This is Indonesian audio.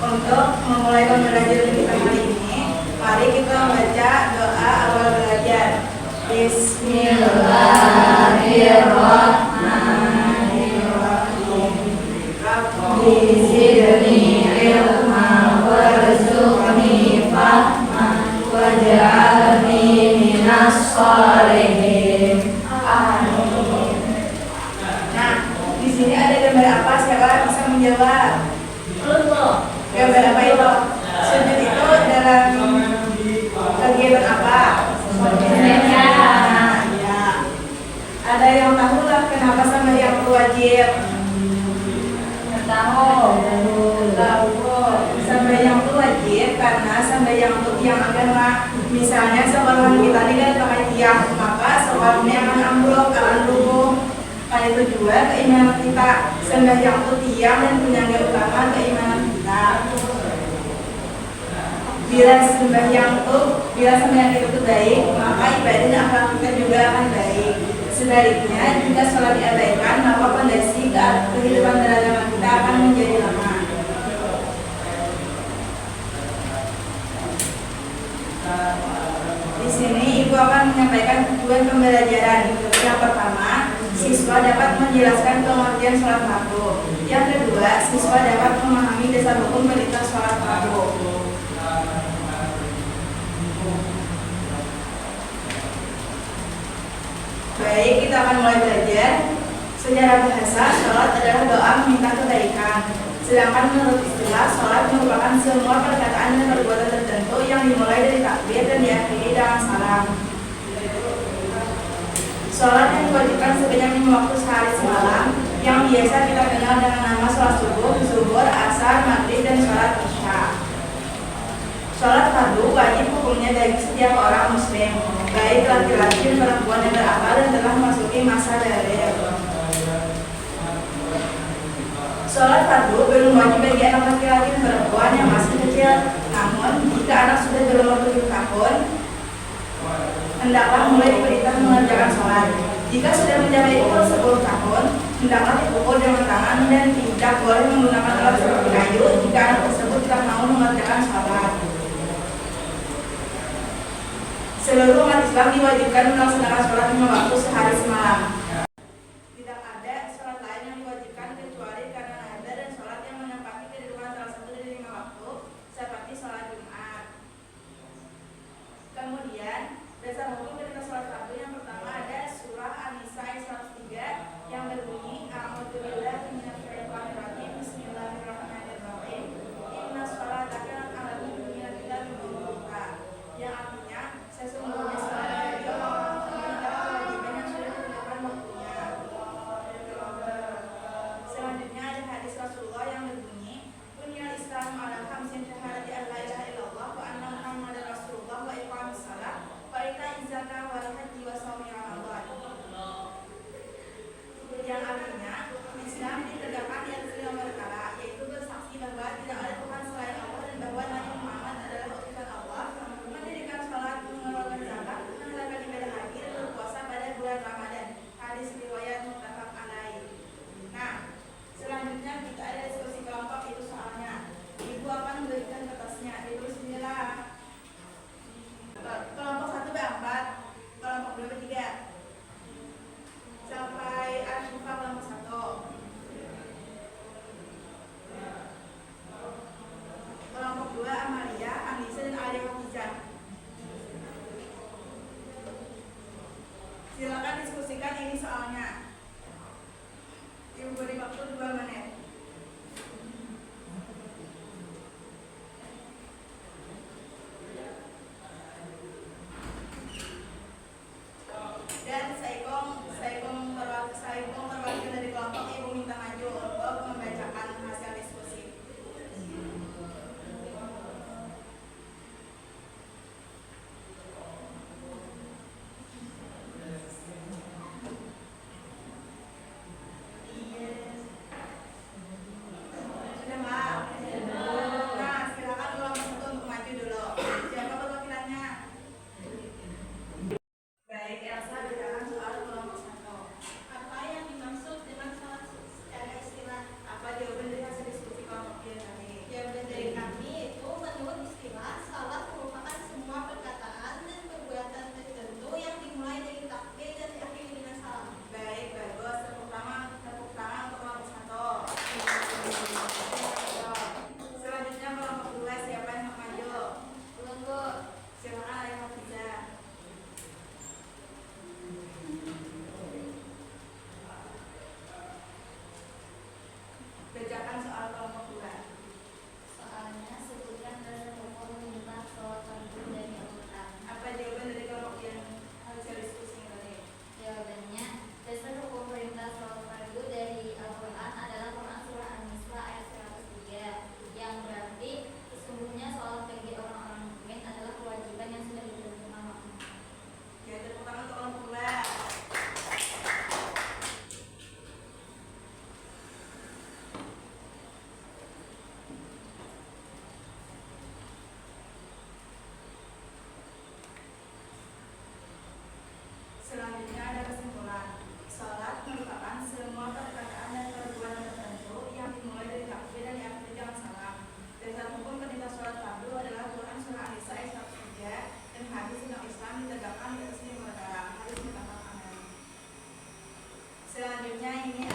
Untuk memulai pembelajaran kita kali ini, mari kita membaca doa awal belajar. Bismillahirrahmanirrahim. Rabbi zidni ilma warzuqni fahma waj'alni minas sholihin. Amin. Nah, di sini ada gambar apa? Siapa bisa menjawab? Gambar apa itu? Sujud itu dalam kegiatan apa? Nah, ya. Ada yang tahu lah kenapa sembahyang itu wajib? Tahu. Sembahyang itu wajib karena sembahyang itu tiang agama. Misalnya sebelum kita tidak pakai tiang, maka sebelumnya akan ambruk, akan rubuh. Karena itu juga keimanan kita. Sembahyang itu tiang dan penyangga utama keimanan kita. Bila sembahyang itu baik, maka ibadah dan akhlak kita juga akan baik. Sebaliknya, jika sholat diabaikan, maka fondasi kehidupan beragama kita akan menjadi lemah. Di sini Ibu akan menyampaikan tujuan pembelajaran. Yang pertama, siswa dapat menjelaskan pengertian sholat fardu. Yang kedua, siswa dapat memahami dasar hukum perintah sholat fardu. Baik, kita akan mulai belajar. Secara bahasa, sholat adalah doa meminta kebaikan. Sedangkan menurut istilah, sholat merupakan semua perkataan dan perbuatan tertentu yang dimulai dari takbir dan diakhiri dengan salam. Sholat yang diwajibkan sebanyak 5 waktu sehari semalam, yang biasa kita kenal dengan nama sholat subuh, zuhur, asar, maghrib, dan sholat isya. Sholat fardu wajib hukumnya bagi setiap orang muslim, baik laki-laki dan perempuan yang berakal dan telah memasuki masa balik. Sholat fardu belum wajib bagi anak laki-laki dan perempuan yang masih kecil. Namun, jika anak sudah berumur 7 tahun, hendaklah mulai diperintah mengerjakan sholat. Jika sudah mencapai umur 10 tahun, hendaklah dipukul dengan tangan dan tidak boleh menggunakan alat seperti kayu jika anak tersebut tidak mau mengerjakan sholat. Seluruh umat Islam diwajibkan melaksanakan sholat 5 waktu sehari semalam. Tidak ada sholat lain yang diwajibkan kecuali karena nazar dan sholat yang menempati kedudukan salah satu dari 5 waktu, seperti sholat Jumat. Kemudian, dasar hukum ketika sholat fardu yang pertama ada surah An-Nisa ayat 103 yang berbunyi A'udzubillahi minasyaitonir rajim. Bismillahirrahmanirrahim. Inna sholata kanat 'alal mu'minina kitaban mawquta. Yang artinya sesungguhnya sholat itu merupakan kewajiban yang sudah ditentukan waktunya ini